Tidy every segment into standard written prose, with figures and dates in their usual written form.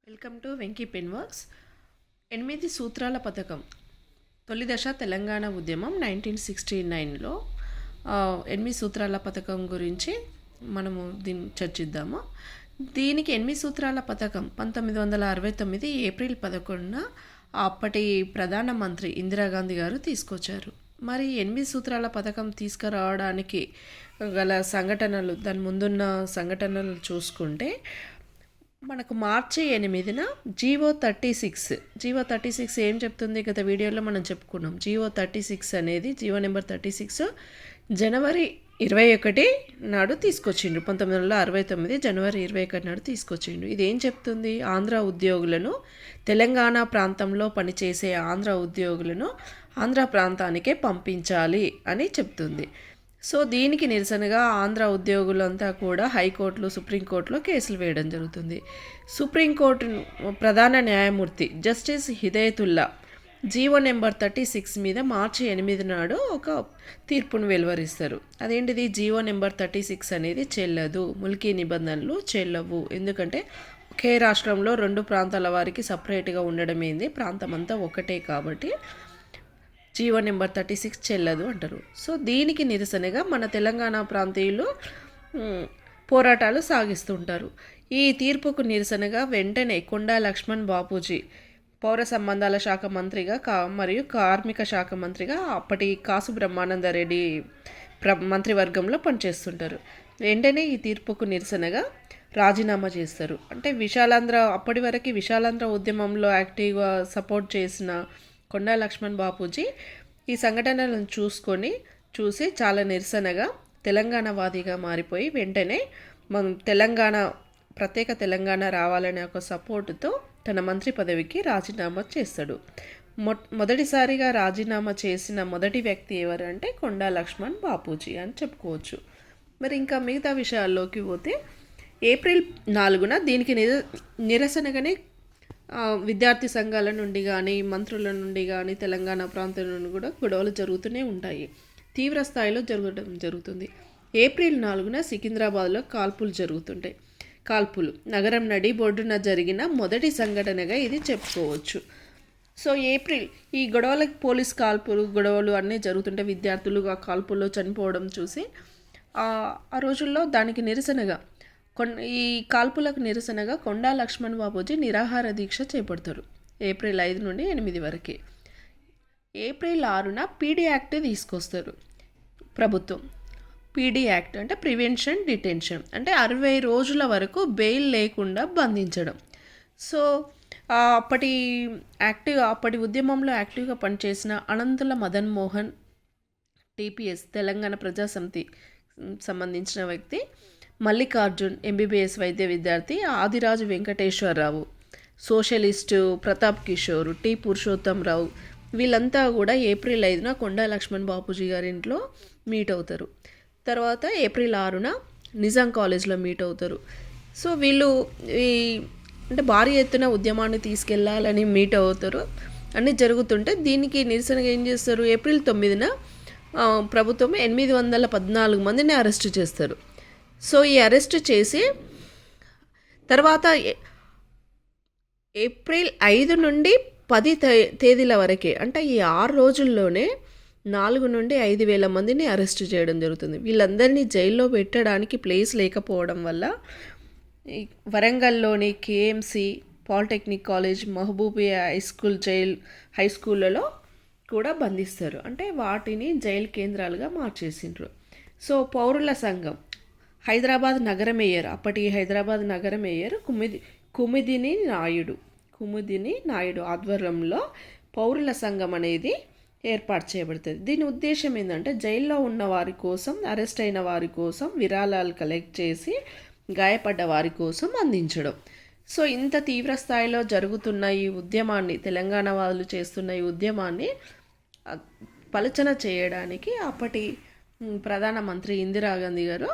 Welcome to Venky pen works. 8 సూత్రాల పథకం తొలి దశ తెలంగాణ ఉద్యమం 1969లో 8 సూత్రాల పథకం గురించి మనము దీన్ని చర్చిద్దాము. దీనికి 8 సూత్రాల పథకం 1969 ఏప్రిల్ 11న అప్పటి ప్రధానమంత్రి ఇందిరాగాంధీ గారు తీసుకొచ్చారు. మరి 8 సూత్రాల పథకం తీసుకురావడానికి గల సంఘటనలు, దాని ముందున్న సంఘటనలు చూసుకుంటే మనకు మార్చి 8న జీవో 36 ఏం చెప్తుంది? గత వీడియోలో మనం చెప్పుకున్నాం. జీవో 36 అనేది జీవో నెంబర్ 36 జనవరి 21 నాడు తీసుకొచ్చిండు. 1969 జనవరి 21 నాడు తీసుకొచ్చిండు. ఇదేం చెప్తుంది? ఆంధ్ర ఉద్యోగులను, తెలంగాణ ప్రాంతంలో పనిచేసే ఆంధ్ర ఉద్యోగులను ఆంధ్ర ప్రాంతానికే పంపించాలి అని చెప్తుంది. సో దీనికి నిరసనగా ఆంధ్ర ఉద్యోగులంతా కూడా హైకోర్టులో, సుప్రీంకోర్టులో కేసులు వేయడం జరుగుతుంది. సుప్రీంకోర్టు ప్రధాన న్యాయమూర్తి జస్టిస్ హిదాయతుల్లా జీవో నెంబర్ 36 మీద మార్చి 8 నాడు ఒక తీర్పును వెలువరిస్తారు. అదేంటిది? జీవో నెంబర్ 36 అనేది చెల్లదు, ముల్కీ నిబంధనలు చెల్లవు. ఎందుకంటే ఒకే రాష్ట్రంలో 2 ప్రాంతాల వారికి సపరేట్గా ఉండడం ఏంది, ప్రాంతం అంతా ఒకటే కాబట్టి జీవో నెంబర్ 36 చెల్లదు అంటారు. సో దీనికి నిరసనగా మన తెలంగాణ ప్రాంతీయులు పోరాటాలు సాగిస్తుంటారు. ఈ తీర్పుకు నిరసనగా వెంటనే కొండా లక్ష్మణ్ బాపూజీ పౌర సంబంధాల శాఖ మంత్రిగా మరియు కార్మిక శాఖ మంత్రిగా అప్పటి కాసు బ్రహ్మానందరెడ్డి మంత్రివర్గంలో పనిచేస్తుంటారు. వెంటనే ఈ తీర్పుకు నిరసనగా రాజీనామా చేస్తారు. అంటే అప్పటి వరకు విశాలాంధ్ర ఉద్యమంలో యాక్టివ్గా సపోర్ట్ చేసిన కొండా లక్ష్మణ్ బాపూజీ ఈ సంఘటనలను చూసి చాలా నిరసనగా తెలంగాణవాదిగా మారిపోయి వెంటనే ప్రత్యేక తెలంగాణ రావాలనే ఒక సపోర్టుతో తన మంత్రి పదవికి రాజీనామా చేస్తాడు. మొదటిసారిగా రాజీనామా చేసిన మొదటి వ్యక్తి ఎవరు అంటే కొండా లక్ష్మణ్ బాపూజీ అని చెప్పుకోవచ్చు. మరి ఇంకా మిగతా విషయాల్లోకి పోతే ఏప్రిల్ 4న దీనికి నిరసనగానే విద్యార్థి సంఘాల నుండి కానీ, మంత్రుల నుండి కానీ, తెలంగాణ ప్రాంతం నుండి కూడా గొడవలు జరుగుతూనే ఉంటాయి. తీవ్ర స్థాయిలో జరుగుతుంది. ఏప్రిల్ 4న సికింద్రాబాద్లో కాల్పులు నగరం నడి బొడ్డున జరిగిన మొదటి సంఘటనగా ఇది చెప్పుకోవచ్చు. సో ఈ పోలీస్ గొడవలు అన్నీ జరుగుతుంటే విద్యార్థులు ఆ కాల్పుల్లో చనిపోవడం చూసి ఆ రోజుల్లో దానికి నిరసనగా ఈ కాల్పులకు నిరసనగా కొండా లక్ష్మణ్ బాపూజీ నిరాహార దీక్ష చేపడతారు. ఏప్రిల్ 5 నుండి 8 వరకు. ఏప్రిల్ 6న పీడీ యాక్ట్ తీసుకొస్తారు ప్రభుత్వం. పీడీ యాక్ట్ అంటే ప్రివెన్షన్ డిటెన్షన్, అంటే 60 రోజుల వరకు బెయిల్ లేకుండా బంధించడం. సో అప్పటి ఉద్యమంలో యాక్టివ్గా పనిచేసిన అనంతుల మదన్ మోహన్ టీపీఎస్ తెలంగాణ ప్రజాసమితి సంబంధించిన వ్యక్తి, మల్లికార్జున్ ఎంబీబీఎస్ వైద్య విద్యార్థి, ఆదిరాజు వెంకటేశ్వరరావు సోషలిస్టు, ప్రతాప్ కిషోర్, టి పురుషోత్తంరావు వీళ్ళంతా కూడా ఏప్రిల్ 5న కొండా లక్ష్మణ్ బాపూజీ గారి ఇంట్లో మీట్ అవుతారు. తర్వాత ఏప్రిల్ 6న నిజాం కాలేజ్లో మీట్ అవుతారు. సో వీళ్ళు అంటే భారీ ఎత్తున ఉద్యమాన్ని తీసుకెళ్లాలని మీట్ అవుతారు. అన్నీ జరుగుతుంటే దీనికి నిరసనగా ఏం చేస్తారు? ఏప్రిల్ 9న ప్రభుత్వం 814 మందిని అరెస్టు చేస్తారు. సో ఈ అరెస్ట్ చేసి తర్వాత ఏప్రిల్ 5 నుండి 10 తేదీల వరకే, అంటే ఈ 6 రోజుల్లోనే 4 నుండి 5,000 మందిని అరెస్ట్ చేయడం జరుగుతుంది. వీళ్ళందరినీ జైల్లో పెట్టడానికి ప్లేస్ లేకపోవడం వల్ల వరంగల్లోని KMC, polytechnic college, Mahbubia high స్కూళ్ళలో కూడా బంధిస్తారు. అంటే వాటిని జైలు కేంద్రాలుగా మార్చేసిండ్రు. సో పౌరుల సంఘం హైదరాబాద్ నగర మేయర్, అప్పటి హైదరాబాద్ నగర మేయర్ కుముదిని నాయుడు ఆధ్వర్యంలో పౌరుల సంఘం అనేది ఏర్పాటు చేయబడుతుంది. దీని ఉద్దేశం ఏంటంటే జైల్లో ఉన్న వారి కోసం, అరెస్ట్ అయిన వారి కోసం విరాళాలు కలెక్ట్ చేసి గాయపడ్డ వారి కోసం అందించడం. సో ఇంత తీవ్ర స్థాయిలో జరుగుతున్న ఈ ఉద్యమాన్ని, తెలంగాణ వాళ్ళు చేస్తున్న ఈ ఉద్యమాన్ని పలచన చేయడానికి అప్పటి ప్రధానమంత్రి ఇందిరాగాంధీ గారు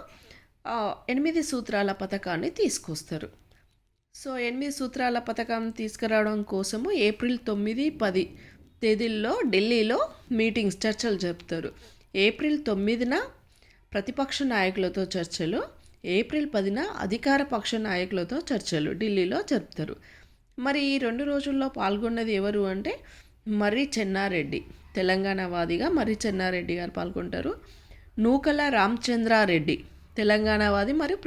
8 సూత్రాల పథకాన్ని తీసుకొస్తారు. సో 8 సూత్రాల పథకం తీసుకురావడం కోసము ఏప్రిల్ 9, 10 తేదీల్లో ఢిల్లీలో చర్చలు జరుపుతారు. ఏప్రిల్ 9న ప్రతిపక్ష నాయకులతో చర్చలు, ఏప్రిల్ 10న అధికార పక్ష నాయకులతో చర్చలు ఢిల్లీలో జరుపుతారు. మరి ఈ 2 రోజుల్లో పాల్గొన్నది ఎవరు అంటే మర్రి చెన్నారెడ్డి, తెలంగాణ వాదిగా మర్రి చెన్నారెడ్డి గారు పాల్గొంటారు. నూకల రామచంద్రారెడ్డి, తెలంగాణ వాది మరియు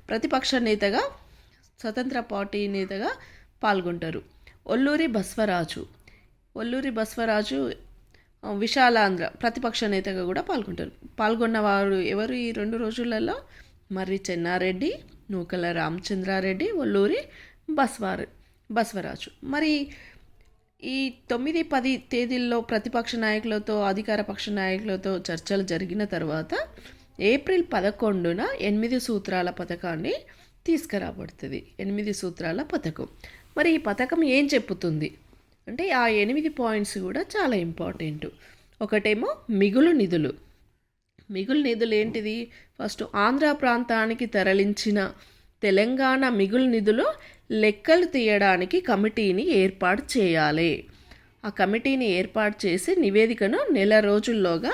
ప్రతిపక్ష నేతగా, స్వతంత్ర పార్టీ నేతగా పాల్గొంటారు. ఒల్లూరి బస్వరాజు విశాలాంధ్ర ప్రతిపక్ష నేతగా కూడా పాల్గొంటారు. పాల్గొన్న వారు ఎవరు ఈ 2 రోజులలో? మర్రి చెన్నారెడ్డి, నూకల రామచంద్రారెడ్డి, ఒల్లూరి బస్వరాజు. మరి ఈ 9, 10 తేదీల్లో ప్రతిపక్ష నాయకులతో, అధికార పక్ష నాయకులతో చర్చలు జరిగిన తర్వాత ఏప్రిల్ 11న 8 సూత్రాల పథకాన్ని తీసుకురాబడుతుంది. 8 సూత్రాల పథకం. మరి ఈ పథకం ఏం చెప్పుతుంది అంటే ఆ 8 పాయింట్స్ కూడా చాలా ఇంపార్టెంట్. ఒకటేమో మిగులు నిధులు. మిగులు నిధులు ఏంటిది? ఫస్ట్ ఆంధ్ర ప్రాంతానికి తరలించిన తెలంగాణ మిగులు నిధులు లెక్కలు తీయడానికి కమిటీని ఏర్పాటు చేయాలి. ఆ కమిటీని ఏర్పాటు చేసి నివేదికను 1 నెల రోజుల్లోగా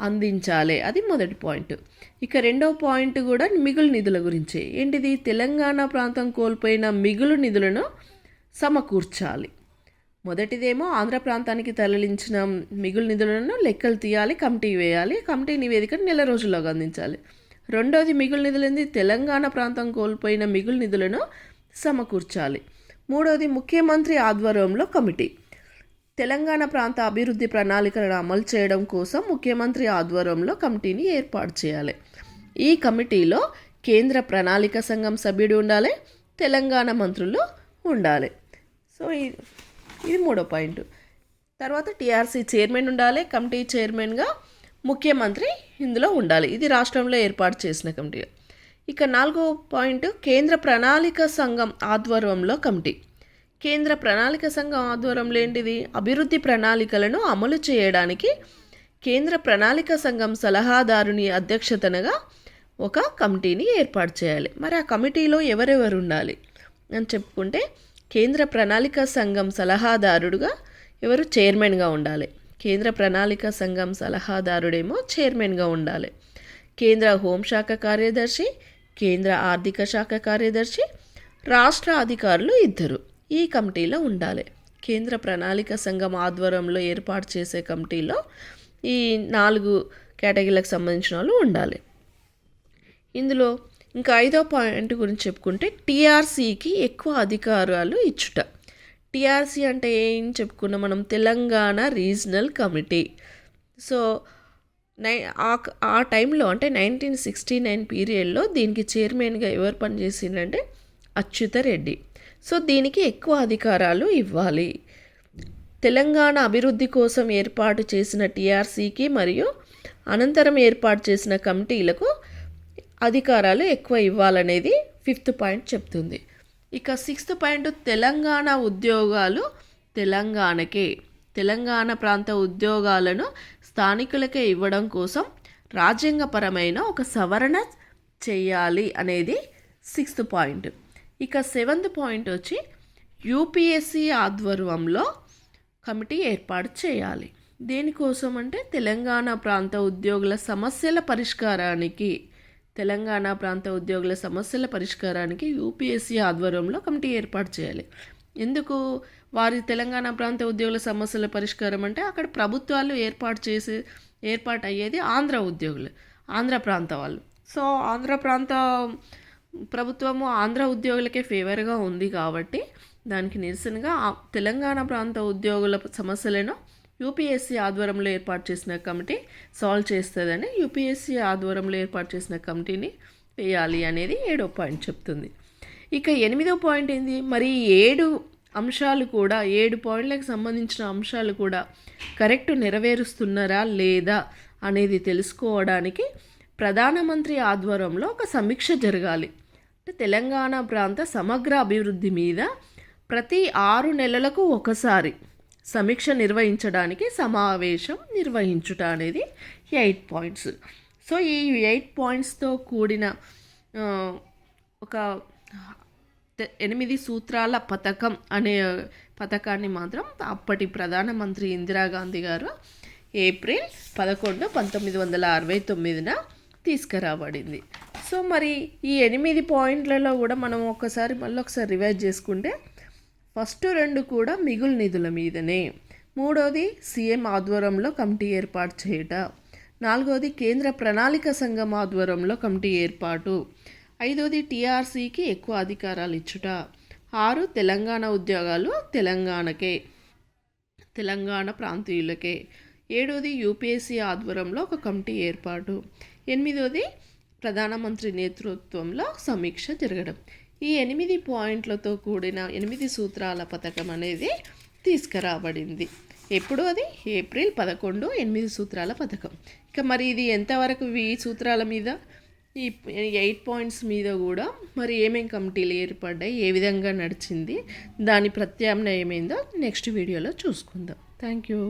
అందించాలి. అది మొదటి పాయింట్. ఇక రెండవ పాయింట్ కూడా మిగులు నిధుల గురించి. ఏంటిది? తెలంగాణ ప్రాంతం కోల్పోయిన మిగులు నిధులను సమకూర్చాలి. మొదటిదేమో ఆంధ్ర ప్రాంతానికి తరలించిన మిగులు నిధులను లెక్కలు తీయాలి, కమిటీ వేయాలి, కమిటీ నివేదికను 1 నెల రోజుల్లోగా అందించాలి. రెండోది మిగులు నిధులు తెలంగాణ ప్రాంతం కోల్పోయిన మిగులు నిధులను సమకూర్చాలి. మూడవది ముఖ్యమంత్రి ఆధ్వర్యంలో కమిటీ. తెలంగాణ ప్రాంత అభివృద్ధి ప్రణాళికలను అమలు చేయడం కోసం ముఖ్యమంత్రి ఆధ్వర్యంలో కమిటీని ఏర్పాటు చేయాలి. ఈ కమిటీలో కేంద్ర ప్రణాళిక సంఘం సభ్యుడు ఉండాలి, తెలంగాణ మంత్రులు ఉండాలి. సో ఇది మూడో పాయింట్. తర్వాత టీఆర్సీ చైర్మన్ ఉండాలి, కమిటీ చైర్మన్గా ముఖ్యమంత్రి ఇందులో ఉండాలి. ఇది రాష్ట్రంలో ఏర్పాటు చేసిన కమిటీ. ఇక 4వ పాయింట్ కేంద్ర ప్రణాళిక సంఘం ఆధ్వర్యంలో కమిటీ. కేంద్ర ప్రణాళిక సంఘం ఆధ్వర్యంలో ఏంటిది? అభివృద్ధి ప్రణాళికలను అమలు చేయడానికి కేంద్ర ప్రణాళిక సంఘం సలహాదారుని అధ్యక్షతనగా ఒక కమిటీని ఏర్పాటు చేయాలి. మరి ఆ కమిటీలో ఎవరెవరు ఉండాలి అని చెప్పుకుంటే కేంద్ర ప్రణాళిక సంఘం సలహాదారుడుగా ఎవరు? చైర్మన్గా ఉండాలి. కేంద్ర ప్రణాళిక సంఘం సలహాదారుడేమో చైర్మన్గా ఉండాలి. కేంద్ర హోంశాఖ కార్యదర్శి, కేంద్ర ఆర్థిక శాఖ కార్యదర్శి, రాష్ట్ర అధికారులు 2 ఈ కమిటీలో ఉండాలి. కేంద్ర ప్రణాళిక సంఘం ఆధ్వర్యంలో ఏర్పాటు చేసే కమిటీలో ఈ 4 కేటగిరీలకు సంబంధించిన వాళ్ళు ఉండాలి. ఇందులో ఇంకా 5వ పాయింట్ గురించి చెప్పుకుంటే టీఆర్సీకి ఎక్కువ అధికారాలు ఇచ్చుట. టీఆర్సీ అంటే ఏం చెప్పుకున్నాం మనం? Telangana regional committee. సో ఆ టైంలో అంటే 1969 పీరియడ్లో దీనికి చైర్మన్గా ఎవరు పనిచేసిందంటే అచ్యుతరెడ్డి. సో దీనికి ఎక్కువ అధికారాలు ఇవ్వాలి. తెలంగాణ అభివృద్ధి కోసం ఏర్పాటు చేసిన టీఆర్సీకి మరియు అనంతరం ఏర్పాటు చేసిన కమిటీలకు అధికారాలు ఎక్కువ ఇవ్వాలనేది 5th పాయింట్ చెప్తుంది. ఇక 6th పాయింట్ తెలంగాణ ఉద్యోగాలు తెలంగాణకే. తెలంగాణ ప్రాంత ఉద్యోగాలను స్థానికులకే ఇవ్వడం కోసం రాజ్యాంగపరమైన ఒక సవరణ చేయాలి అనేది 6th పాయింట్. ఇక 7th పాయింట్ వచ్చి యూపీఎస్సీ ఆధ్వర్యంలో కమిటీ ఏర్పాటు చేయాలి. దేనికోసం అంటే తెలంగాణ ప్రాంత ఉద్యోగుల సమస్యల పరిష్కారానికి. తెలంగాణ ప్రాంత ఉద్యోగుల సమస్యల పరిష్కారానికి యూపీఎస్సీ ఆధ్వర్యంలో కమిటీ ఏర్పాటు చేయాలి. ఎందుకు వారి తెలంగాణ ప్రాంత ఉద్యోగుల సమస్యల పరిష్కారం అంటే అక్కడ ప్రభుత్వాలు ఏర్పాటు అయ్యేది ఆంధ్ర ఉద్యోగులు, ఆంధ్ర ప్రాంత వాళ్ళు. సో ఆంధ్ర ప్రాంత ప్రభుత్వము ఆంధ్ర ఉద్యోగులకే ఫేవర్గా ఉంది కాబట్టి దానికి నిరసనగా తెలంగాణ ప్రాంత ఉద్యోగుల సమస్యలను యూపీఎస్సీ ఆధ్వర్యంలో ఏర్పాటు చేసిన కమిటీ సాల్వ్ చేస్తుందని యూపీఎస్సీ ఆధ్వర్యంలో ఏర్పాటు చేసిన కమిటీని వేయాలి అనేది 7వ పాయింట్ చెప్తుంది. ఇక 8వ పాయింట్ ఏంది? మరి 7 అంశాలు కూడా 7 పాయింట్లకు సంబంధించిన అంశాలు కూడా కరెక్ట్ నెరవేరుస్తున్నారా లేదా అనేది తెలుసుకోవడానికి ప్రధానమంత్రి ఆధ్వర్యంలో ఒక సమీక్ష జరగాలి. అంటే తెలంగాణ ప్రాంత సమగ్ర అభివృద్ధి మీద ప్రతి 6 నెలలకు ఒకసారి సమీక్ష నిర్వహించడానికి సమావేశం నిర్వహించుట అనేది 8 పాయింట్స్. సో ఈ 8 పాయింట్స్తో కూడిన ఒక 8 సూత్రాల పథకం అనే పథకాన్ని మాత్రం అప్పటి ప్రధానమంత్రి ఇందిరాగాంధీ గారు ఏప్రిల్ 11, 1969న తీసుకురాబడింది. సో మరి ఈ 8 పాయింట్లలో కూడా మనం మళ్ళీ ఒకసారి రివైజ్ చేసుకుంటే ఫస్ట్ 2 కూడా మిగులు నిధుల మీదనే. మూడోది సీఎం ఆధ్వర్యంలో కమిటీ ఏర్పాటు చేయుట. నాలుగోది కేంద్ర ప్రణాళిక సంఘం ఆధ్వర్యంలో కమిటీ ఏర్పాటు. ఐదోది టీఆర్సీకి ఎక్కువ అధికారాలు ఇచ్చుట. 6 తెలంగాణ ఉద్యోగాలు తెలంగాణ ప్రాంతీయులకే. 7వది యూపీఎస్సీ ఆధ్వర్యంలో ఒక కమిటీ ఏర్పాటు. 8వది ప్రధానమంత్రి నేతృత్వంలో సమీక్ష జరగడం. ఈ 8 పాయింట్లతో కూడిన 8 సూత్రాల పథకం అనేది తీసుకురాబడింది. ఎప్పుడు అది ఏప్రిల్ 11 8 సూత్రాల పథకం. ఇక మరి ఇది ఎంతవరకు ఈ సూత్రాల మీద ఈ 8 పాయింట్స్ మీద కూడా మరి ఏమేం కమిటీలు ఏర్పడ్డాయి, ఏ విధంగా నడిచింది, దాని ప్రత్యామ్నాయం ఏందో నెక్స్ట్ వీడియోలో చూసుకుందాం. Thank you.